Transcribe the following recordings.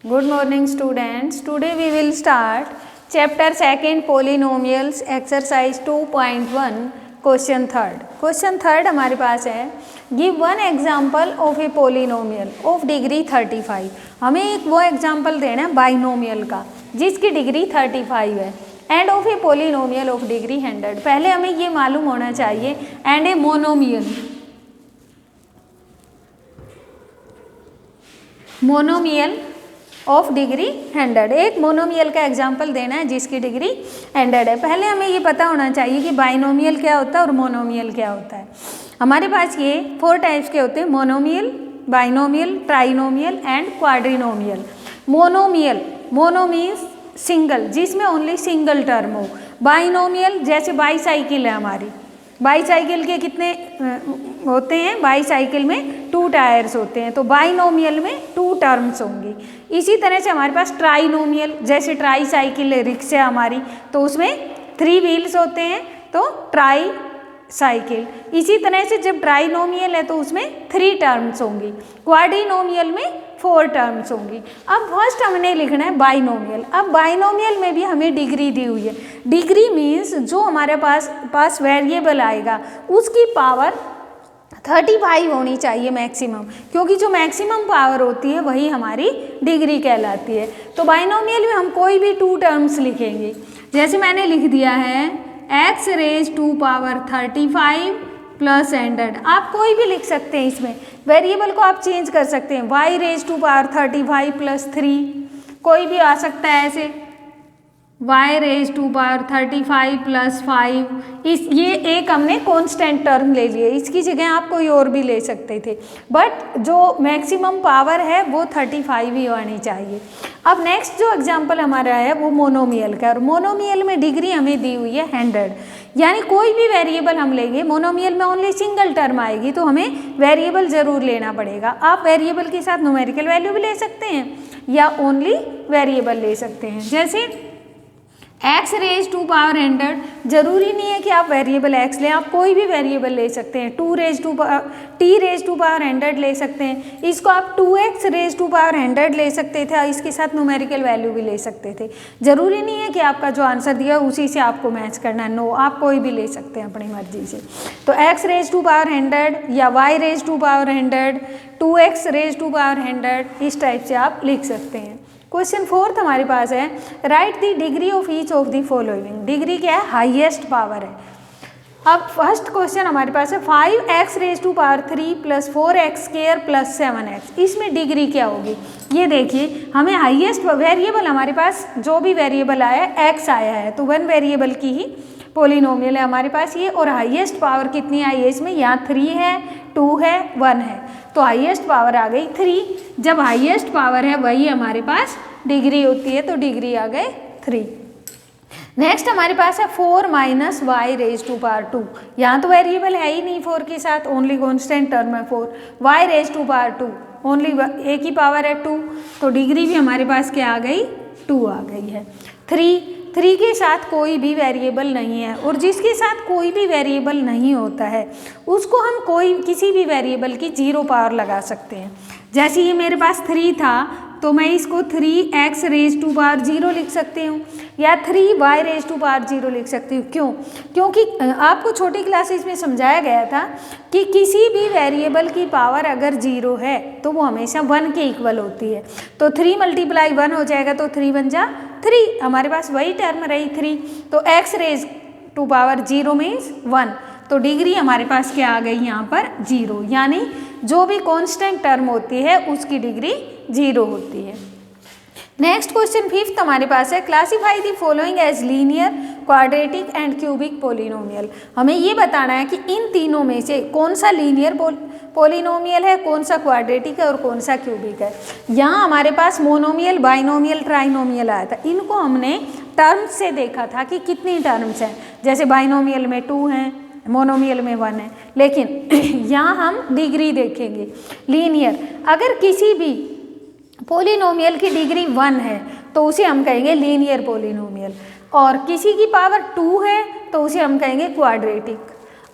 Good morning students. Today we will start chapter 2 polynomials exercise 2.1 question 3rd. Question 3rd हमारे पास है give one example of a polynomial of degree 35. हमें एक वो example देना है बाइनोमियल का जिसकी डिग्री 35 है end of A polynomial of degree 100. पहले हमें ये मालूम होना चाहिए and a monomial of degree 100. एक मोनोमियल का एग्जाम्पल देना है जिसकी डिग्री 100 है. पहले हमें ये पता होना चाहिए कि बाइनोमियल क्या होता है और मोनोमियल क्या होता है. हमारे पास ये 4 टाइप्स के होते हैं, monomial, binomial, trinomial and quadrinomial. Mono means single, जिसमें ओनली सिंगल टर्म हो. बाइनोमियल जैसे बाईसाइकिल है हमारी, बाईसाइकिल के कितने होते हैं, बाईसाइकिल में 2 टायर्स होते हैं, तो बाइनोमियल में 2 टर्म्स होंगी. इसी तरह से हमारे पास ट्राइनोमियल, जैसे ट्राई साइकिल है, रिक्शा हमारी, तो उसमें 3 व्हील्स होते हैं तो ट्राई साइकिल. इसी तरह से जब ट्राइनोमियल है तो उसमें 3 टर्म्स होंगी. क्वाड्रिनोमियल में 4 टर्म्स होंगी. अब फर्स्ट हमने लिखना है बाइनोमियल. अब बाइनोमियल में भी हमें डिग्री दी हुई है. डिग्री मीन्स जो हमारे पास वेरिएबल आएगा उसकी पावर 35 होनी चाहिए मैक्सिमम, क्योंकि जो मैक्सिमम पावर होती है वही हमारी डिग्री कहलाती है. तो बाइनोमियल में हम कोई भी 2 टर्म्स लिखेंगे. जैसे मैंने लिख दिया है x raise to power 35 plus 100. आप कोई भी लिख सकते हैं, इसमें वेरिएबल को आप चेंज कर सकते हैं. y raise to power 35 plus 3 कोई भी आ सकता है ऐसे. y raise to power 35 plus 5, ये एक हमने कांस्टेंट टर्म ले लिए, इसकी जगह आप कोई और भी ले सकते थे, बट जो मैक्सिमम पावर है वो 35 ही आनी चाहिए. अब नेक्स्ट जो एग्जांपल हमारा है वो मोनोमियल का, और मोनोमियल में डिग्री हमें दी हुई है 100. यानी कोई भी वेरिएबल हम लेंगे, मोनोमियल में ओनली सिंगल टर्म आएगी तो हमें वेरिएबल ज़रूर लेना पड़ेगा. आप वेरिएबल के साथ न्यूमेरिकल वैल्यू भी ले सकते हैं या ओनली वेरिएबल ले सकते हैं. जैसे x रेज टू पावर 100, जरूरी नहीं है कि आप वेरिएबल x लें, आप कोई भी वेरिएबल ले सकते हैं. t रेज टू पावर 100 ले सकते हैं. इसको आप 2x रेज टू पावर 100 ले सकते थे, इसके साथ न्यूमेरिकल वैल्यू भी ले सकते थे. जरूरी नहीं है कि आपका जो आंसर दिया उसी से आपको मैच करना है. नो, आप कोई भी ले सकते हैं अपनी मर्जी से. तो x रेज टू पावर 100 या y raise to power 100, 2x raise to power 100, इस टाइप से आप लिख सकते हैं. क्वेश्चन 4 हमारे पास है right the degree of each of the following. Degree क्या है, हाईएस्ट पावर है. अब फर्स्ट क्वेश्चन हमारे पास है 5x raise to power 3 plus 4x square plus 7x. इसमें डिग्री क्या होगी, ये देखिए. हमें हाईएस्ट वेरिएबल, हमारे पास जो भी वेरिएबल आया है x आया है, तो 1 वेरिएबल की ही पोलिनोमियल है हमारे पास ये. और हाईएस्ट पावर कितनी आई है इसमें, यहाँ 3 है, 2 है, 1 है, तो हाईएस्ट पावर आ गई 3. जब हाईएस्ट पावर है वही हमारे पास डिग्री होती है, तो डिग्री आ गए 3. नेक्स्ट हमारे पास है 4 minus Y raise to power 2. यहाँ तो वेरिएबल है ही नहीं 4 के साथ, ओनली कॉन्स्टेंट टर्म है 4. Y raise to power 2, only एक ही पावर है 2, तो डिग्री भी हमारे पास क्या आ गई, 2 आ गई है. 3 के साथ कोई भी वेरिएबल नहीं है, और जिसके साथ कोई भी वेरिएबल नहीं होता है उसको हम किसी भी वेरिएबल की 0 पावर लगा सकते हैं. जैसे ये मेरे पास 3 था तो मैं इसको 3x रेज टू पावर 0 लिख सकती हूँ, या 3y रेज टू पावर 0 लिख सकती हूँ. क्यों? क्योंकि आपको छोटी क्लासेस में समझाया गया था कि किसी भी वेरिएबल की पावर अगर 0 है तो वो हमेशा 1 के इक्वल होती है. तो 3 × 1 हो जाएगा, तो 3 बन जा 3, हमारे पास वही टर्म रही 3. तो x raise to power 0 means 1, तो डिग्री हमारे पास क्या आ गई यहाँ पर 0. यानी जो भी कांस्टेंट टर्म होती है उसकी डिग्री 0 होती है. नेक्स्ट क्वेश्चन 5 हमारे पास है classify the following as linear, quadratic and cubic polynomial. हमें ये बताना है कि इन तीनों में से कौन सा लीनियर पोलिनोमियल है, कौन सा क्वाड्रेटिक है और कौन सा क्यूबिक है. यहाँ हमारे पास मोनोमियल, बाइनोमियल, ट्राइनोमियल आया था. इनको हमने टर्म्स से देखा था कि कितनी टर्म्स हैं. जैसे बाइनोमियल में 2 हैं, मोनोमियल में 1 है, लेकिन यहाँ हम डिग्री देखेंगे. लीनियर, अगर किसी भी पोलिनोमियल की डिग्री 1 है तो उसे हम कहेंगे लीनियर पोलिनोमियल, और किसी की पावर 2 है तो उसे हम कहेंगे क्वाड्रेटिक,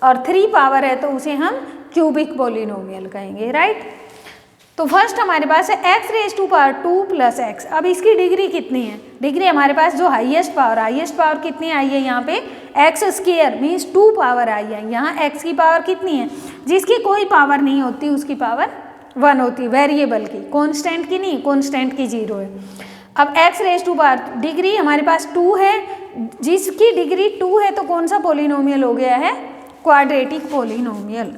और 3 पावर है तो उसे हम क्यूबिक पोलिनोमियल कहेंगे. राइट. तो फर्स्ट हमारे पास है x raise to power 2 plus X. अब इसकी डिग्री कितनी है, डिग्री हमारे पास जो हाईएस्ट पावर कितनी आई है यहाँ पे एक्स स्क्वायर मीन्स 2 पावर आई है। यहाँ x की पावर कितनी है, जिसकी कोई पावर नहीं होती उसकी पावर 1 होती, वेरिएबल की, कॉन्स्टेंट की नहीं, कॉन्स्टेंट की 0 है। अब x raise to power degree हमारे पास 2 है, जिसकी डिग्री 2 है तो कौन सा पोलिनोमियल हो गया है, quadratic polynomial,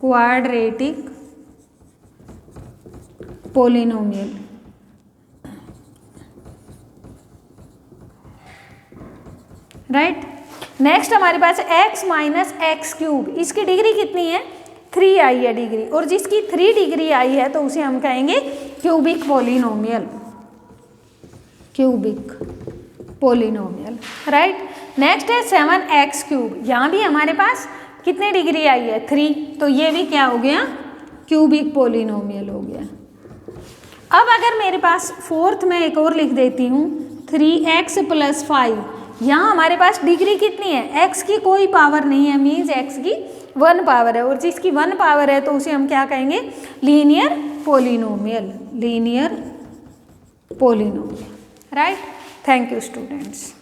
quadratic polynomial. Right, next हमारे पास x माइनस एक्स क्यूब, इसकी डिग्री कितनी है 3 आई है डिग्री, और जिसकी 3 डिग्री आई है तो उसे हम कहेंगे cubic polynomial, cubic polynomial. Right, next है 7x क्यूब, यहाँ भी हमारे पास कितने डिग्री आई है 3, तो ये भी क्या हो गया क्यूबिक पोलिनोमियल हो गया। अब अगर मेरे पास फोर्थ में एक और लिख देती हूँ 3x प्लस 5, यहाँ हमारे पास डिग्री कितनी है, x की कोई पावर नहीं है मीन्स x की 1 पावर है, और जिसकी 1 पावर है तो उसे हम क्या कहेंगे linear polynomial, linear polynomial. Right, thank you students.